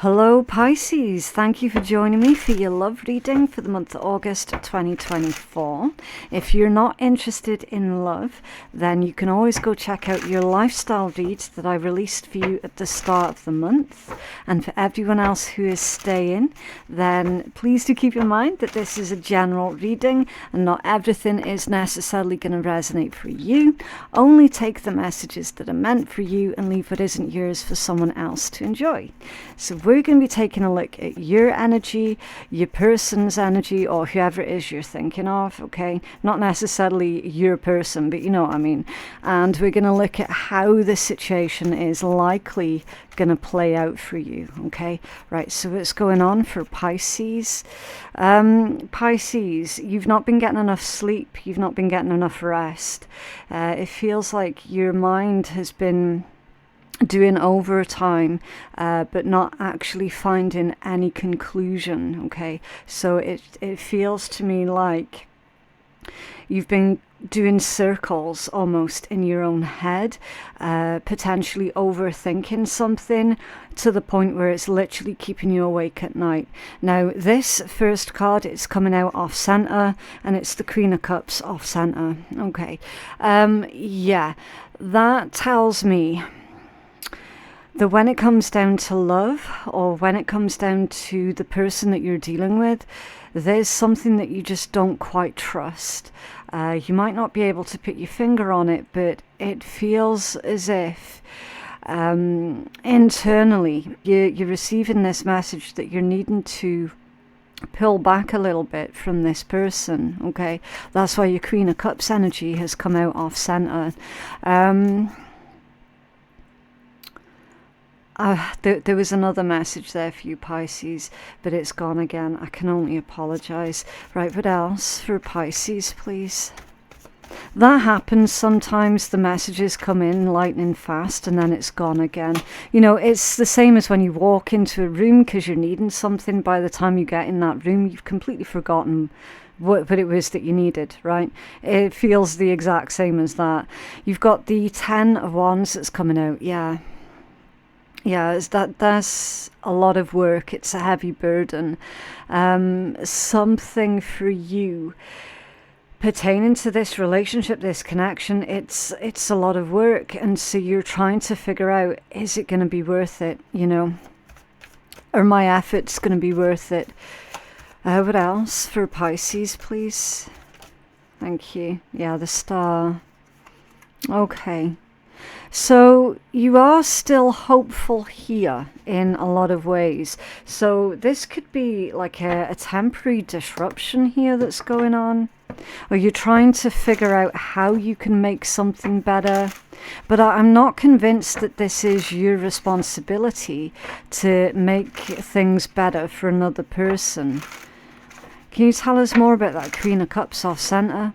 Hello Pisces, thank you for joining me for your love reading for the month of August 2024. If you're not interested in love, then you can always go check out your lifestyle reads that I released for you at the start of the month. And for everyone else who is staying, then please do keep in mind that this is a general reading and not everything is necessarily going to resonate for you. Only take the messages that are meant for you and leave what isn't yours for someone else to enjoy. So we're going to be taking a look at your energy, your person's energy, or whoever it is you're thinking of, okay? Not necessarily your person, but you know what I mean. And we're going to look at how the situation is likely going to play out for you, okay? Right, so what's going on for Pisces? Pisces, you've not been getting enough sleep. You've not been getting enough rest. It feels like your mind has been doing overtime, but not actually finding any conclusion, okay? So it feels to me like you've been doing circles almost in your own head, potentially overthinking something to the point where it's literally keeping you awake at night. Now, this first card is coming out off center, and it's the Queen of Cups off center, okay? Yeah, that tells me that when it comes down to love, or when it comes down to the person that you're dealing with, there's something that you just don't quite trust. You might not be able to put your finger on it, but it feels as if internally you're receiving this message that you're needing to pull back a little bit from this person, okay? That's why your Queen of Cups energy has come out off center. There was another message there for you, Pisces, but it's gone again. I can only apologise. Right, what else for Pisces, please? That happens sometimes. The messages come in lightning fast and then it's gone again. You know, it's the same as when you walk into a room because you're needing something. By the time you get in that room, you've completely forgotten what it was that you needed, right? It feels the exact same as that. You've got the 10 of Wands that's coming out, yeah. Yeah, that's a lot of work. It's a heavy burden. Something for you pertaining to this relationship, this connection, it's a lot of work. And so you're trying to figure out, is it going to be worth it, you know? Are my efforts going to be worth it? What else for Pisces, please? Thank you. Yeah, the Star. Okay. So you are still hopeful here in a lot of ways. So this could be like a temporary disruption here that's going on. Or you're trying to figure out how you can make something better. But I'm not convinced that this is your responsibility to make things better for another person. Can you tell us more about that Queen of Cups off center?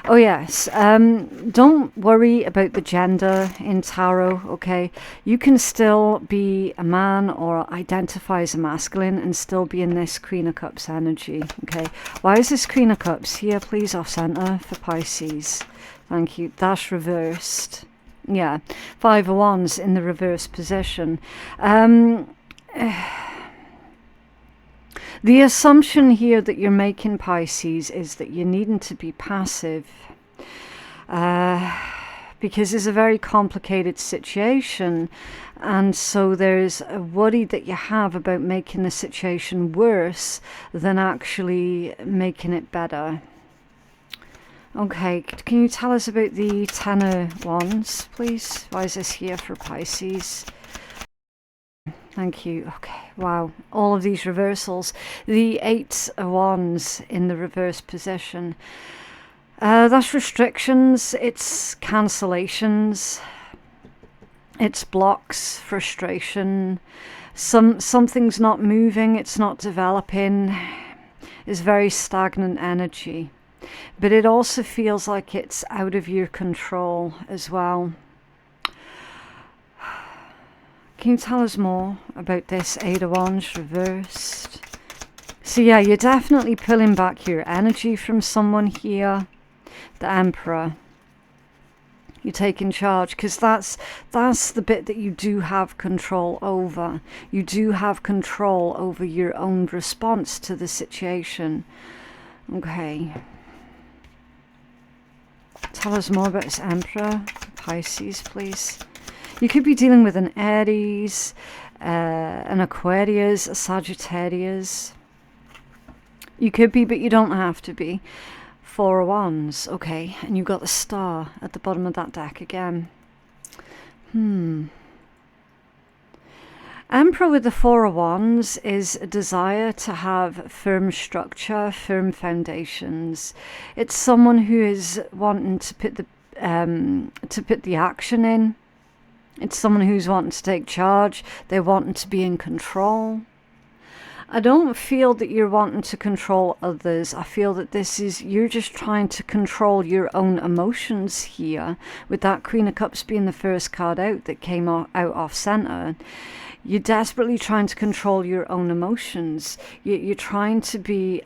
Oh yes, don't worry about the gender in tarot, okay? You can still be a man or identify as a masculine and still be in this Queen of Cups energy, okay? Why is this Queen of Cups here, please, off center for Pisces? Thank you. That's reversed. Yeah, 5 of Wands in the reverse position. The assumption here that you're making, Pisces, is that you're needing to be passive because it's a very complicated situation, and so there's a worry that you have about making the situation worse than actually making it better. Okay, can you tell us about the 10 of Wands, please? Why is this here for Pisces? Thank you. Okay, wow. All of these reversals. The 8 of Wands in the reverse position. That's restrictions. It's cancellations. It's blocks, frustration. Something's not moving. It's not developing. It's very stagnant energy. But it also feels like it's out of your control as well. Can you tell us more about this 8 of Wands reversed? So yeah, you're definitely pulling back your energy from someone here. The Emperor. You're taking charge, because that's the bit that you do have control over. You do have control over your own response to the situation. Okay. Tell us more about this Emperor, Pisces, please. You could be dealing with an Aries, an Aquarius, a Sagittarius. You could be, but you don't have to be. Four of Wands, okay, and you've got the Star at the bottom of that deck again. Emperor with the Four of Wands is a desire to have firm structure, firm foundations. It's someone who is wanting to put the action in. It's someone who's wanting to take charge. They're wanting to be in control. I don't feel that you're wanting to control others. I feel that you're just trying to control your own emotions here, with that Queen of Cups being the first card out that came out off center. You're desperately trying to control your own emotions. You're trying to be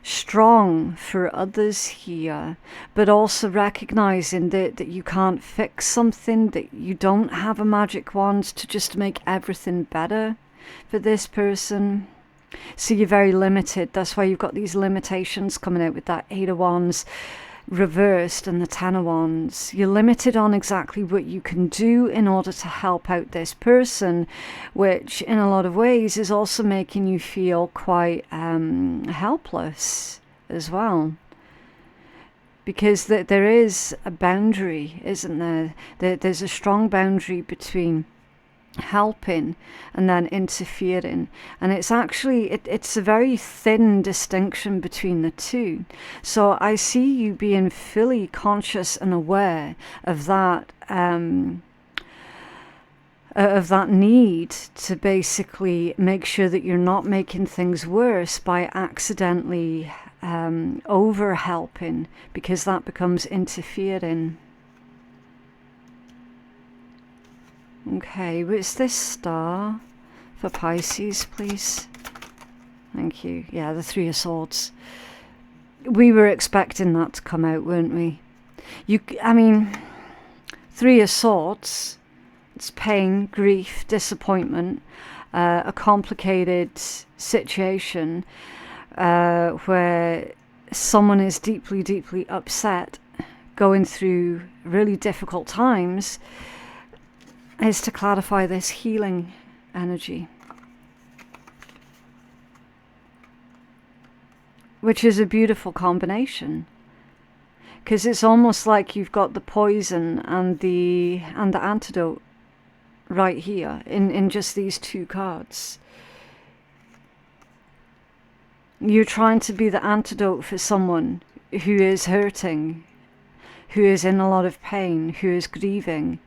strong for others here, but also recognizing that you can't fix something, that you don't have a magic wand to just make everything better for this person. So you're very limited. That's why you've got these limitations coming out with that Eight of Wands reversed and the Ten of Wands. You're limited on exactly what you can do in order to help out this person, which in a lot of ways is also making you feel quite helpless as well. Because there is a boundary, isn't there? There's a strong boundary between helping and then interfering, and it's actually it's a very thin distinction between the two. So I see you being fully conscious and aware of that need to basically make sure that you're not making things worse by accidentally over helping, because that becomes interfering. Okay, what's this Star for Pisces, please? Thank you. Yeah, the Three of Swords. We were expecting that to come out, weren't we? I mean, Three of Swords, it's pain, grief, disappointment, a complicated situation where someone is deeply, deeply upset, going through really difficult times, is to clarify this healing energy, which is a beautiful combination, because it's almost like you've got the poison and the antidote right here in just these two cards. You're trying to be the antidote for someone who is hurting, who is in a lot of pain, who is grieving.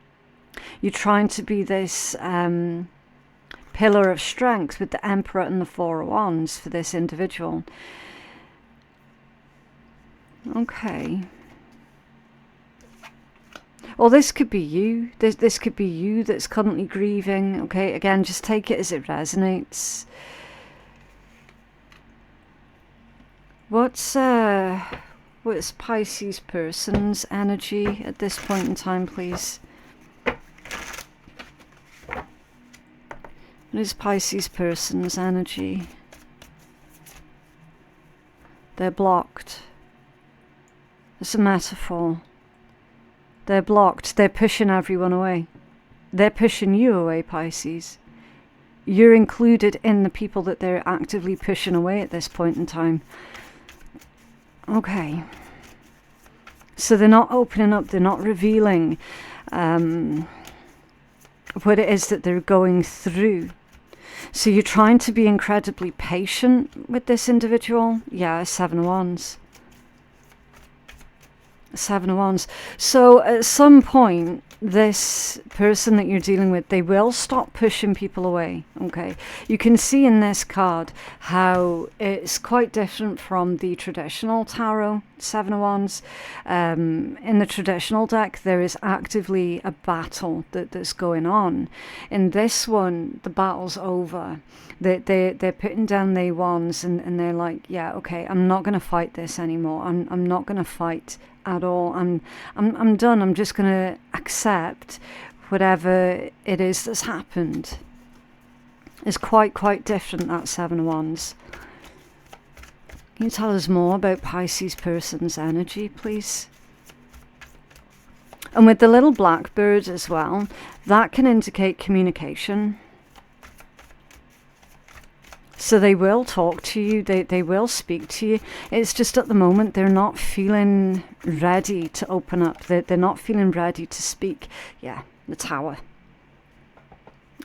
You're trying to be this pillar of strength with the Emperor and the Four of Wands for this individual. Okay. Or this could be you. This could be you that's currently grieving. Okay, again, just take it as it resonates. What's Pisces person's energy at this point in time, please? What is Pisces person's energy? They're blocked. It's a metaphor. They're blocked. They're pushing everyone away. They're pushing you away, Pisces. You're included in the people that they're actively pushing away at this point in time. Okay. So they're not opening up. They're not revealing what it is that they're going through. So you're trying to be incredibly patient with this individual. Yeah, Seven of Wands. Seven of Wands. So at some point, this person that you're dealing with, they will stop pushing people away. Okay, you can see in this card how it's quite different from the traditional tarot Seven of Wands. In the traditional deck, there is actively a battle that's going on. In this one, the battle's over. They're putting down their wands and they're like, yeah, okay, I'm not going to fight this anymore. I'm not going to fight at all. I'm done. I'm just going to accept whatever it is that's happened. It's quite different, that Seven of Wands. Can you tell us more about Pisces person's energy, please? And with the little blackbird as well, that can indicate communication. So they will talk to you, they will speak to you. It's just at the moment they're not feeling ready to open up. They're not feeling ready to speak. Yeah, the Tower.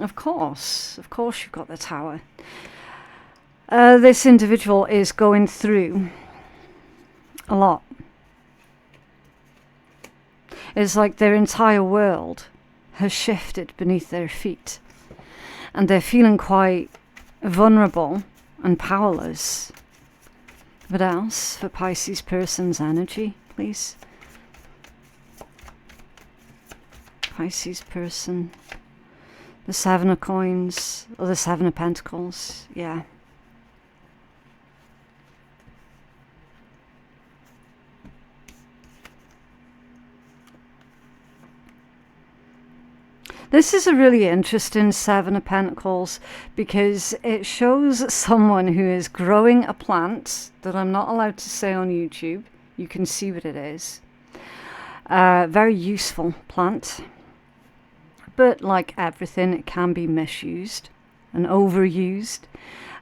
Of course you've got the Tower. This individual is going through a lot. It's like their entire world has shifted beneath their feet. And they're feeling quite vulnerable and powerless. What else for Pisces person's energy, please? Pisces person. The Seven of Coins, or the Seven of Pentacles, yeah. This is a really interesting Seven of Pentacles because it shows someone who is growing a plant that I'm not allowed to say on YouTube. You can see what it is. Very useful plant. But like everything, it can be misused and overused.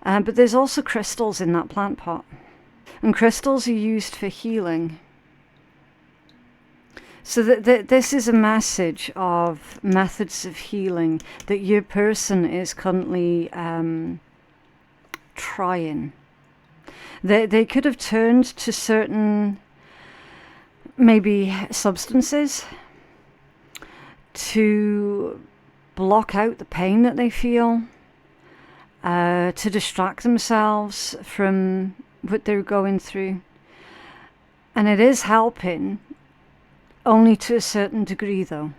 But there's also crystals in that plant pot. And crystals are used for healing. So this is a message of methods of healing that your person is currently trying. They could have turned to certain, maybe substances, to block out the pain that they feel, to distract themselves from what they're going through. And it is helping. Only to a certain degree, though.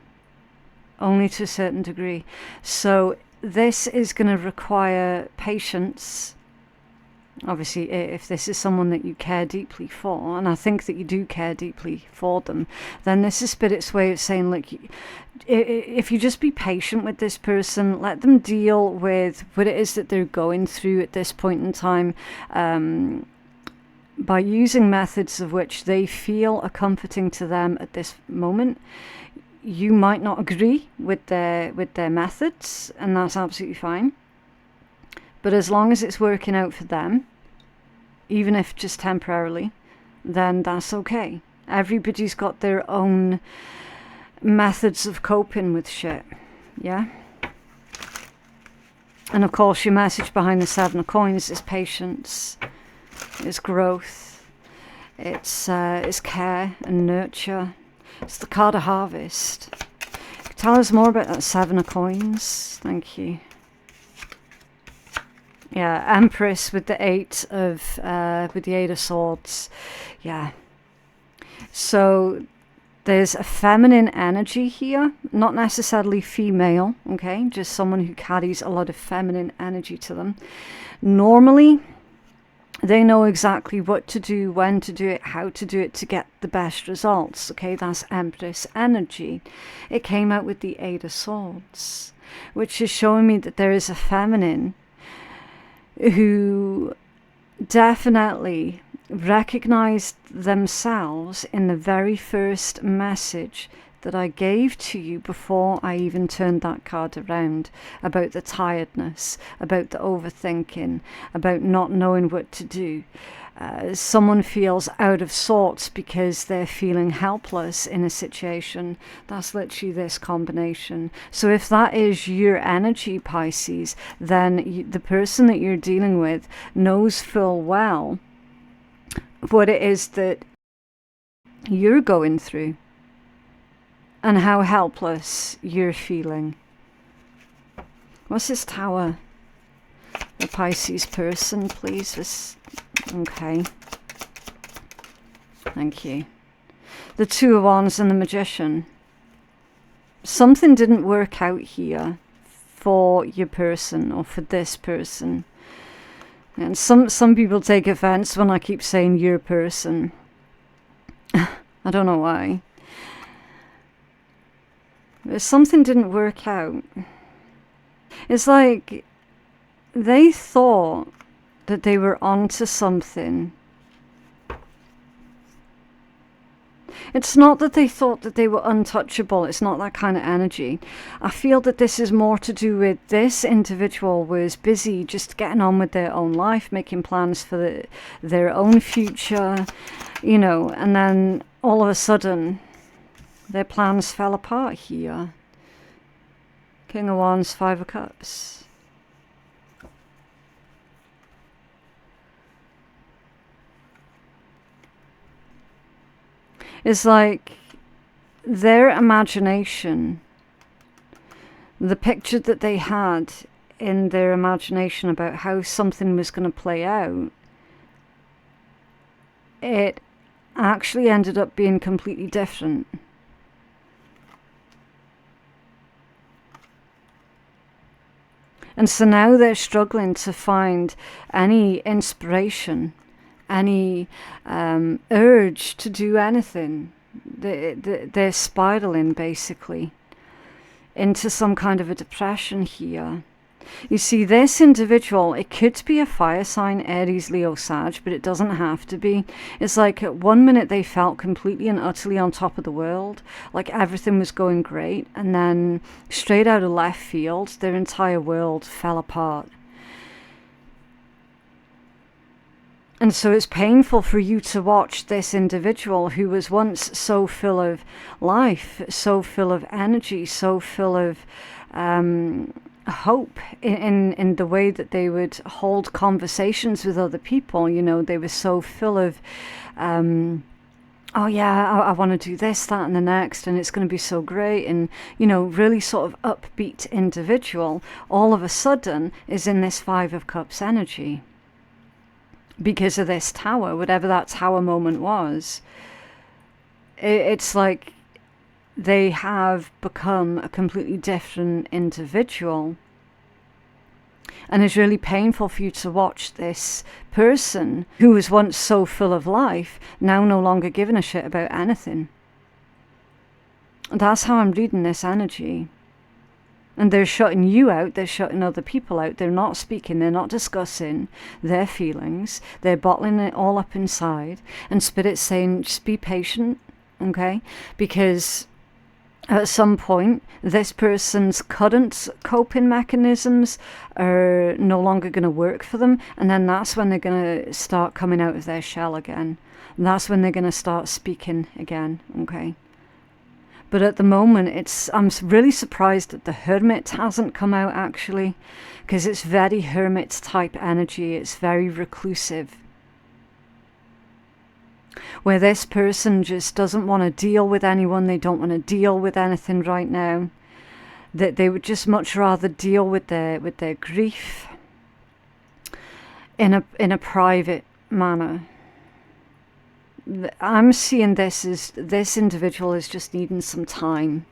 Only to a certain degree. So this is going to require patience. Obviously, if this is someone that you care deeply for, and I think that you do care deeply for them, then this is Spirit's way of saying, look, if you just be patient with this person, let them deal with what it is that they're going through at this point in time, by using methods of which they feel are comforting to them at this moment. You might not agree with their methods, and that's absolutely fine. But as long as it's working out for them, even if just temporarily, then that's okay. Everybody's got their own methods of coping with shit. Yeah? And of course, your message behind the Seven of Coins is patience. It's growth, it's care and nurture. It's the card of harvest. Tell us more about that Seven of Coins. Thank you. Yeah, Empress with the Eight of Swords. Yeah. So there's a feminine energy here, not necessarily female. Okay, just someone who carries a lot of feminine energy to them. Normally, they know exactly what to do, when to do it, how to do it to get the best results. Okay, that's Empress energy. It came out with the Eight of Swords, which is showing me that there is a feminine who definitely recognized themselves in the very first message that I gave to you before I even turned that card around, about the tiredness, about the overthinking, about not knowing what to do. Someone feels out of sorts because they're feeling helpless in a situation. That's literally this combination. So if that is your energy, Pisces, then the person that you're dealing with knows full well what it is that you're going through and how helpless you're feeling. What's this Tower? The Pisces person, please. Okay. Thank you. The Two of Wands and the Magician. Something didn't work out here for your person or for this person. And some people take offense when I keep saying your person. I don't know why. But something didn't work out. It's like they thought that they were onto something. It's not that they thought that they were untouchable. It's not that kind of energy. I feel that this is more to do with this individual was busy just getting on with their own life, making plans for their own future, you know, and then all of a sudden their plans fell apart here. King of Wands, Five of Cups. It's like their imagination, the picture that they had in their imagination about how something was going to play out, it actually ended up being completely different. And so now they're struggling to find any inspiration, any urge to do anything. They're spiraling basically into some kind of a depression here. You see, this individual, it could be a fire sign, Aries, Leo, Sag, but it doesn't have to be. It's like at one minute they felt completely and utterly on top of the world, like everything was going great, and then straight out of left field, their entire world fell apart. And so it's painful for you to watch this individual who was once so full of life, so full of energy, so full of hope in the way that they would hold conversations with other people. You know, they were so full of, oh yeah, I want to do this, that and the next, and it's going to be so great. And, you know, really sort of upbeat individual all of a sudden is in this Five of Cups energy. Because of this tower, whatever that tower moment was, it's like they have become a completely different individual. And it's really painful for you to watch this person who was once so full of life, now no longer giving a shit about anything. And that's how I'm reading this energy. And they're shutting you out, they're shutting other people out, they're not speaking, they're not discussing their feelings, they're bottling it all up inside. And Spirit's saying, just be patient, okay? Because at some point, this person's current coping mechanisms are no longer going to work for them. And then that's when they're going to start coming out of their shell again. And that's when they're going to start speaking again, okay? But at the moment, I'm really surprised that the Hermit hasn't come out, actually, because it's very Hermit type energy. It's very reclusive, where this person just doesn't want to deal with anyone. They don't want to deal with anything right now. That they would just much rather deal with their grief in a private manner. I'm seeing this as this individual is just needing some time.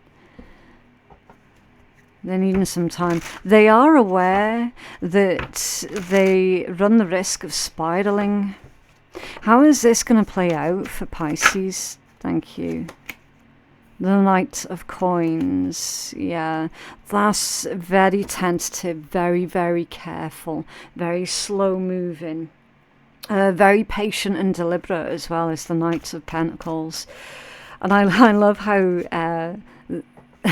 They're needing some time. They are aware that they run the risk of spiraling. How is this going to play out for Pisces? Thank you. The Knight of Coins. Yeah, that's very tentative, very, very careful, very slow moving. Very patient and deliberate as well as the Knight of Pentacles. And I love how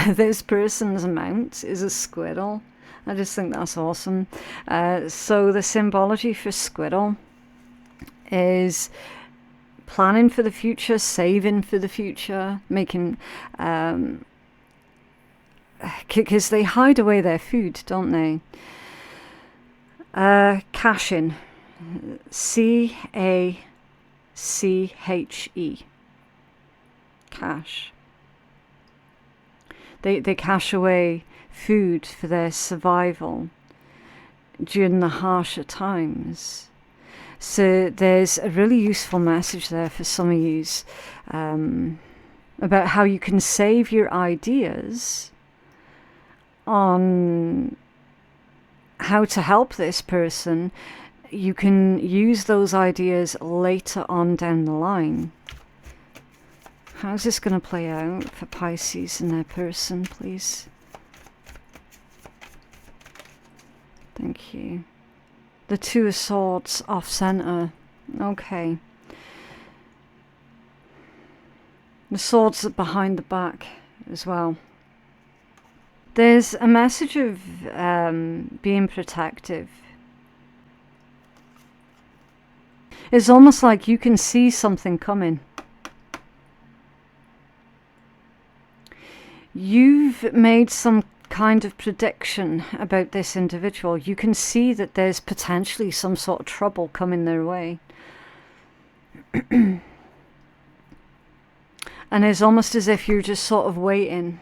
this person's mount is a squirrel. I just think that's awesome. So the symbology for squirrel is planning for the future, saving for the future, making... because they hide away their food, don't they? Cashing. C-A-C-H-E. Cash. They cash away food for their survival during the harsher times. So there's a really useful message there for some of you about how you can save your ideas on how to help this person. You can use those ideas later on down the line. How's this going to play out for Pisces and their person, please? Thank you. The Two of Swords off center. Okay. The swords are behind the back as well. There's a message of being protective. It's almost like you can see something coming. You've made some kind of prediction about this individual. You can see that there's potentially some sort of trouble coming their way. And it's almost as if you're just sort of waiting.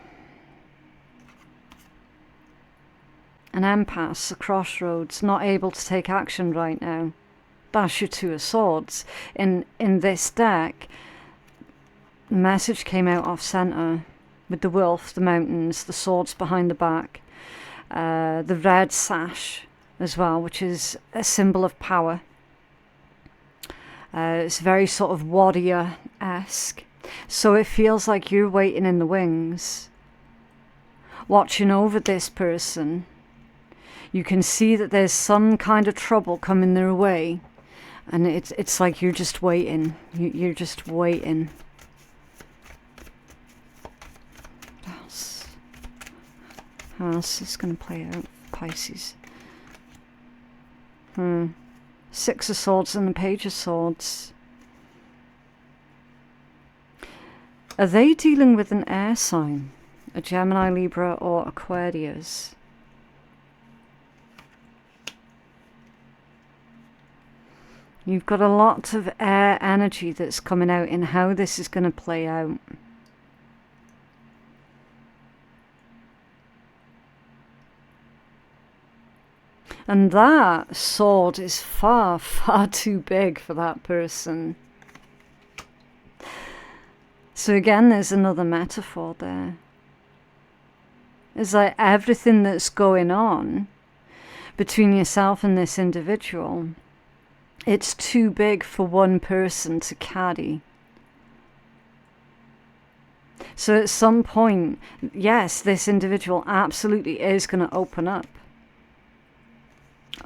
An impasse, a crossroads, not able to take action right now. That's your Two of Swords. In this deck, the message came out off center with the wolf, the mountains, the swords behind the back, the red sash as well, which is a symbol of power. It's very sort of warrior-esque. So it feels like you're waiting in the wings, watching over this person. You can see that there's some kind of trouble coming their way, and it's like you're just waiting. You're just waiting. How else is going to play out, Pisces? Six of Swords and the Page of Swords. Are they dealing with an air sign? A Gemini, Libra, or Aquarius? You've got a lot of air energy that's coming out in how this is going to play out. And that sword is far, far too big for that person. So again, there's another metaphor there. It's like everything that's going on between yourself and this individual, it's too big for one person to carry. So at some point, yes, this individual absolutely is going to open up.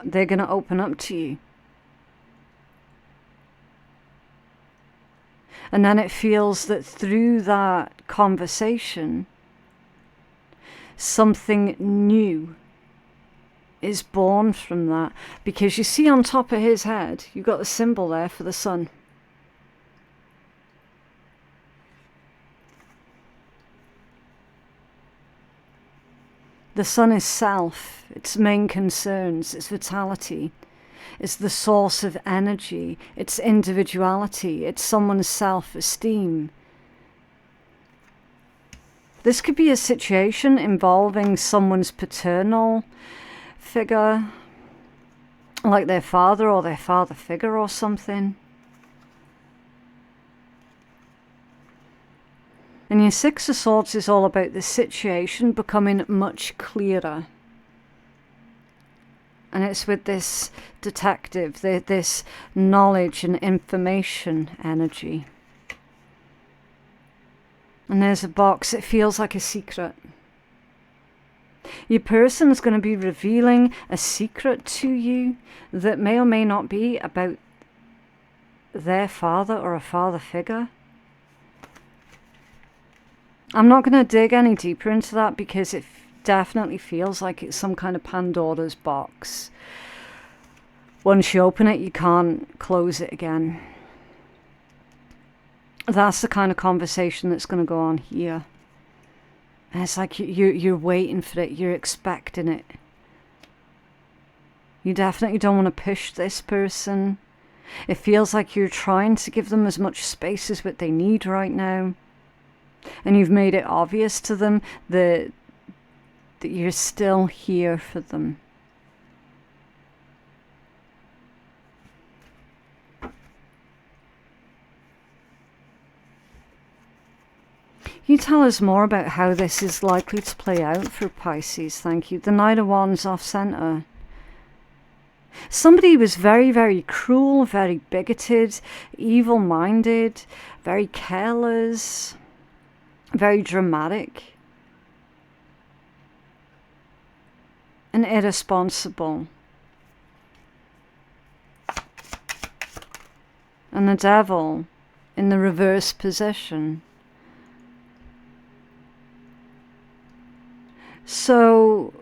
They're going to open up to you. And then it feels that through that conversation, something new is born from that. Because you see on top of his head, you've got the symbol there for the sun. The sun is self, its main concerns, its vitality. It's the source of energy, it's individuality, it's someone's self-esteem. This could be a situation involving someone's paternal figure, like their father or their father figure or something. And your Six of Swords is all about the situation becoming much clearer. And it's with this detective, this knowledge and information energy. And there's a box, it feels like a secret. Your person is going to be revealing a secret to you that may or may not be about their father or a father figure. I'm not going to dig any deeper into that because it definitely feels like it's some kind of Pandora's box. Once you open it, you can't close it again. That's the kind of conversation that's going to go on here. And it's like you're waiting for it, you're expecting it. You definitely don't want to push this person. It feels like you're trying to give them as much space as what they need right now. And you've made it obvious to them that you're still here for them. Can you tell us more about how this is likely to play out for Pisces? Thank you. The Knight of Wands off center. Somebody was very, very cruel, very bigoted, evil-minded, very careless. very dramatic and irresponsible. And the devil in the reverse position. So,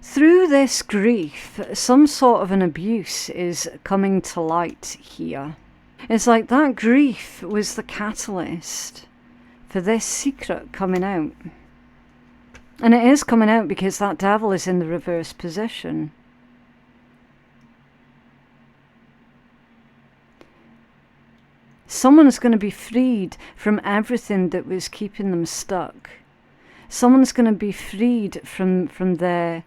through this grief, some sort of an abuse is coming to light here. It's like that grief was the catalyst for this secret coming out. And it is coming out because that devil is in the reverse position. Someone's going to be freed from everything that was keeping them stuck. Someone's going to be freed from their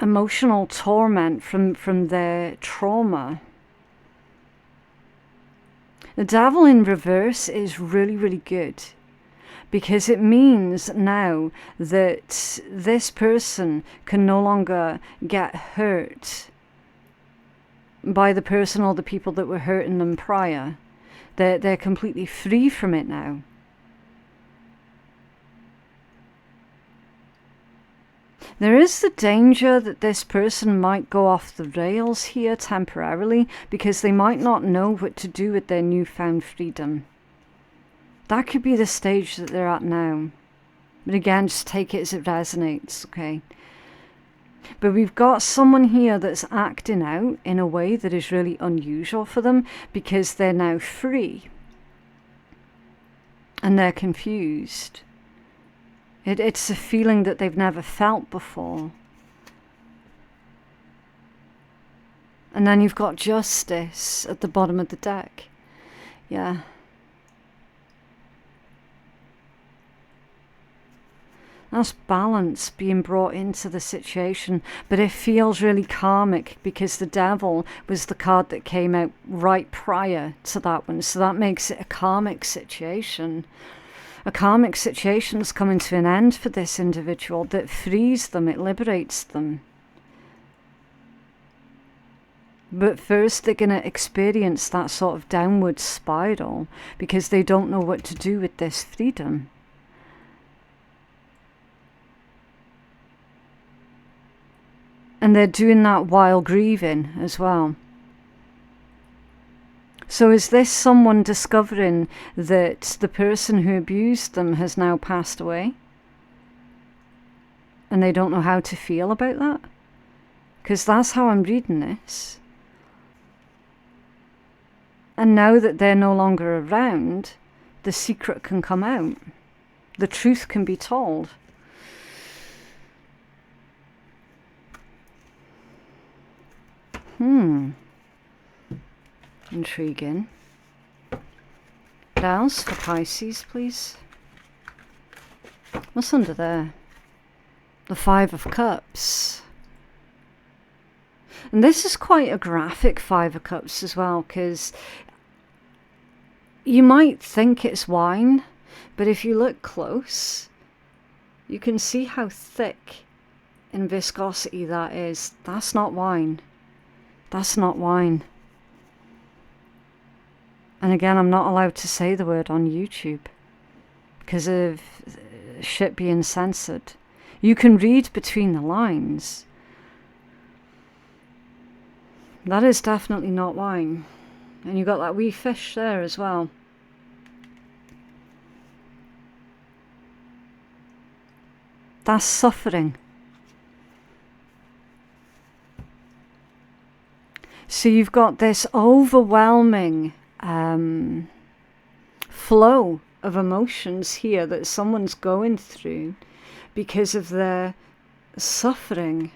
emotional torment, from their trauma. The devil in reverse is really, really good, because it means now that this person can no longer get hurt by the person or the people that were hurting them prior. They're completely free from it now. There is the danger that this person might go off the rails here temporarily because they might not know what to do with their newfound freedom. That could be the stage that they're at now. But again, just take it as it resonates, okay? But we've got someone here that's acting out in a way that is really unusual for them because they're now free. And they're confused. It's a feeling that they've never felt before. And then you've got justice at the bottom of the deck. Yeah. That's balance being brought into the situation, but it feels really karmic because the devil was the card that came out right prior to that one. So that makes it a karmic situation. A karmic situation is coming to an end for this individual that frees them, it liberates them. But first they're going to experience that sort of downward spiral because they don't know what to do with this freedom. And they're doing that while grieving as well. So is this someone discovering that the person who abused them has now passed away? And they don't know how to feel about that? Because that's how I'm reading this. And now that they're no longer around, the secret can come out. The truth can be told. Intriguing. What else for Pisces, please? What's under there? The Five of Cups. And this is quite a graphic Five of Cups as well, because you might think it's wine, but if you look close, you can see how thick in viscosity that is. That's not wine. That's not wine. And again, I'm not allowed to say the word on YouTube because of shit being censored. You can read between the lines. That is definitely not wine. And you got that wee fish there as well. That's suffering. So you've got this overwhelming flow of emotions here that someone's going through because of their suffering.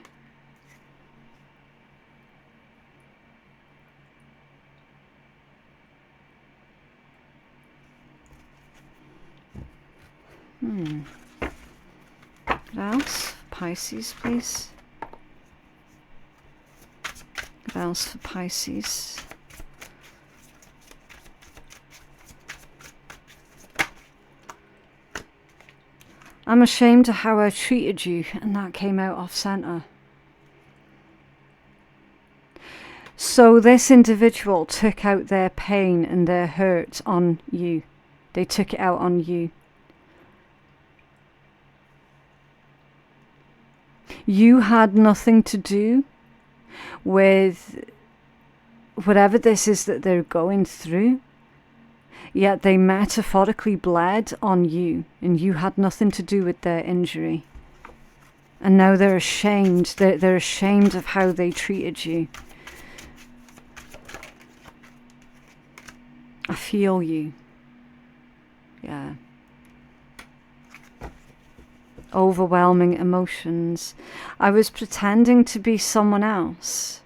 What else? Pisces, please. What else for Pisces? I'm ashamed of how I treated you, and that came out off center. So this individual took out their pain and their hurt on you. They took it out on you. You had nothing to do with whatever this is that they're going through, yet they metaphorically bled on you, and you had nothing to do with their injury. And now they're ashamed. They're ashamed of how they treated you. I feel you. Yeah. Overwhelming emotions. I was pretending to be someone else.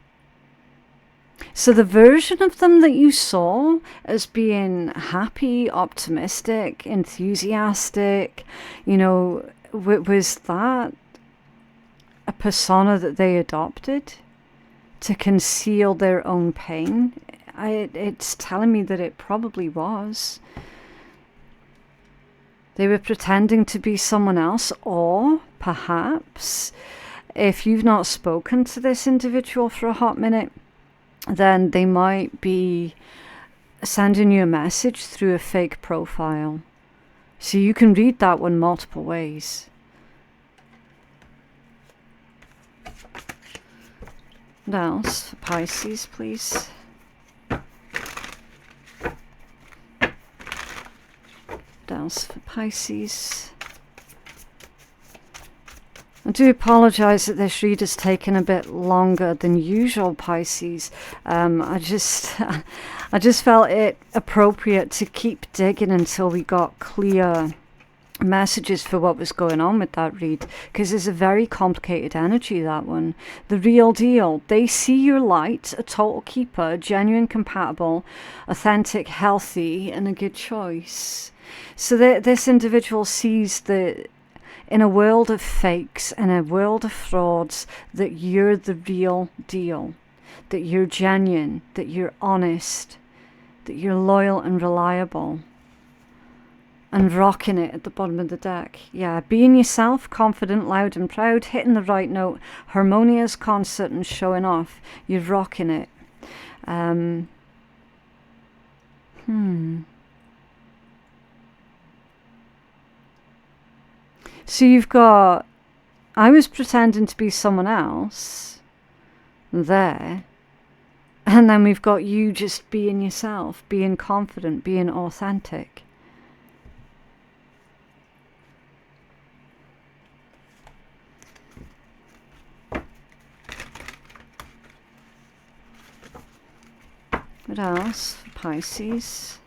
So the version of them that you saw as being happy, optimistic, enthusiastic, you know, was that a persona that they adopted to conceal their own pain? It's telling me that it probably was. They were pretending to be someone else, or perhaps if you've not spoken to this individual for a hot minute, then they might be sending you a message through a fake profile. So you can read that one multiple ways. What else for Pisces, please? What else for Pisces? I do apologise that this read has taken a bit longer than usual, Pisces. I just felt it appropriate to keep digging until we got clear messages for what was going on with that read, because it's a very complicated energy, that one. The real deal. They see your light, a total keeper, genuine, compatible, authentic, healthy, and a good choice. So this individual sees that in a world of fakes and a world of frauds, that you're the real deal, that you're genuine, that you're honest, that you're loyal and reliable, and rocking it at the bottom of the deck. Yeah, being yourself, confident, loud and proud, hitting the right note, harmonious concert and showing off. You're rocking it. So you've got, I was pretending to be someone else there. And then we've got you just being yourself, being confident, being authentic. What else for Pisces?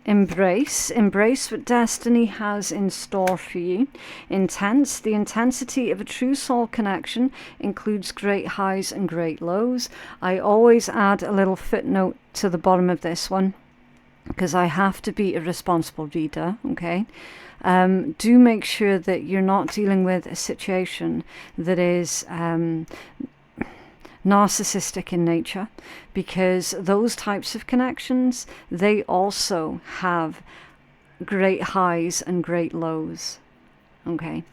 Embrace what destiny has in store for you. Intense. The intensity of a true soul connection includes great highs and great lows. I always add a little footnote to the bottom of this one, because I have to be a responsible reader, okay? Do make sure that you're not dealing with a situation that is narcissistic in nature, because those types of connections, they also have great highs and great lows, okay?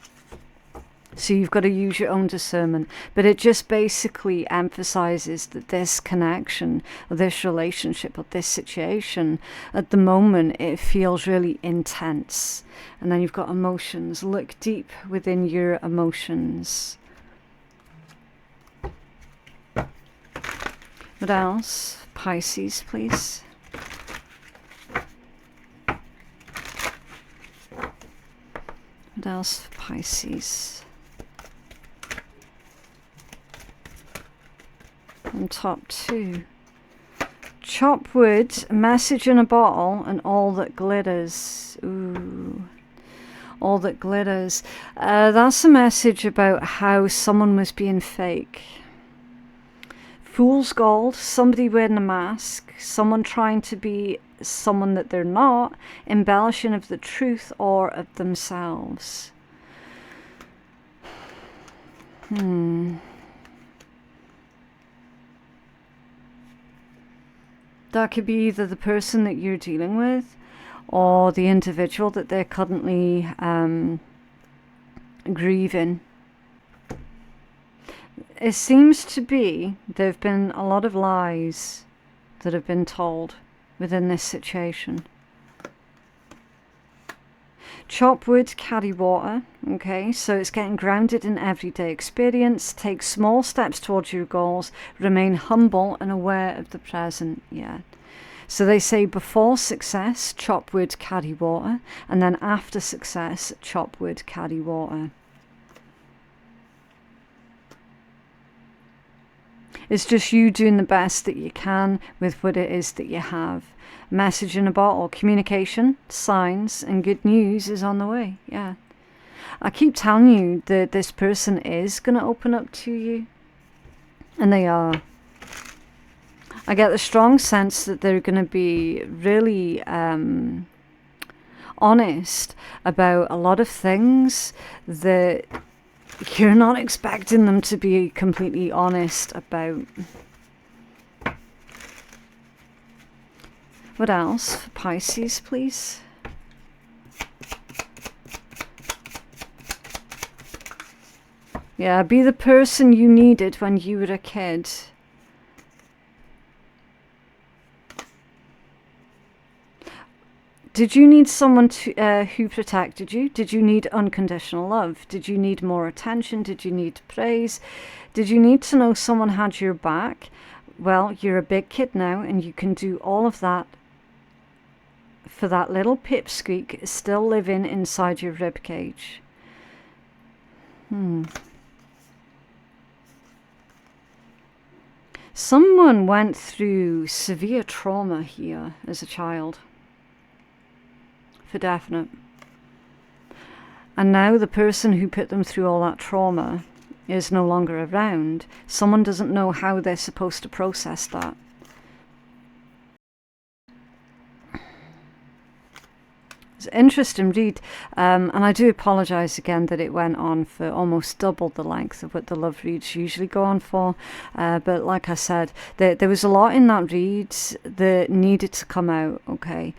So you've got to use your own discernment, but it just basically emphasizes that this connection, or this relationship, or this situation, at the moment, it feels really intense. And then you've got emotions. Look deep within your emotions. What else? Pisces, please. What else for Pisces? And top two. Chop wood, message in a bottle, and all that glitters. Ooh. All that glitters. That's a message about how someone was being fake. Fool's gold, somebody wearing a mask, someone trying to be someone that they're not, embellishing of the truth or of themselves. That could be either the person that you're dealing with or the individual that they're currently grieving it seems to be there have been a lot of lies that have been told within this situation. Chop wood, carry water. Okay, so it's getting grounded in everyday experience. Take small steps towards your goals. Remain humble and aware of the present. Yeah. So they say before success, chop wood, carry water. And then after success, chop wood, carry water. It's just you doing the best that you can with what it is that you have. Message in a bottle, communication, signs, and good news is on the way. Yeah. I keep telling you that this person is going to open up to you. And they are. I get the strong sense that they're going to be really honest about a lot of things that you're not expecting them to be completely honest about. What else for Pisces, please? Yeah, be the person you needed when you were a kid. Did you need someone to, who protected you? Did you need unconditional love? Did you need more attention? Did you need praise? Did you need to know someone had your back? Well, you're a big kid now and you can do all of that for that little pipsqueak still living inside your ribcage. Someone went through severe trauma here as a child. For definite. And now the person who put them through all that trauma is no longer around. Someone doesn't know how they're supposed to process that. It's an interesting read, and I do apologise again that it went on for almost double the length of what the love reads usually go on for, but like I said, there was a lot in that read that needed to come out, okay?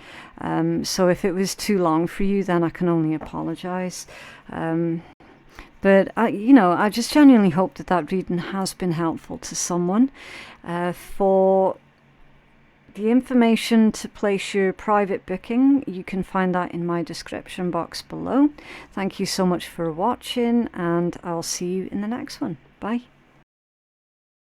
So if it was too long for you, then I can only apologise. But I just genuinely hope that that reading has been helpful to someone. For the information to place your private booking, you can find that in my description box below. Thank you so much for watching, and I'll see you in the next one. Bye.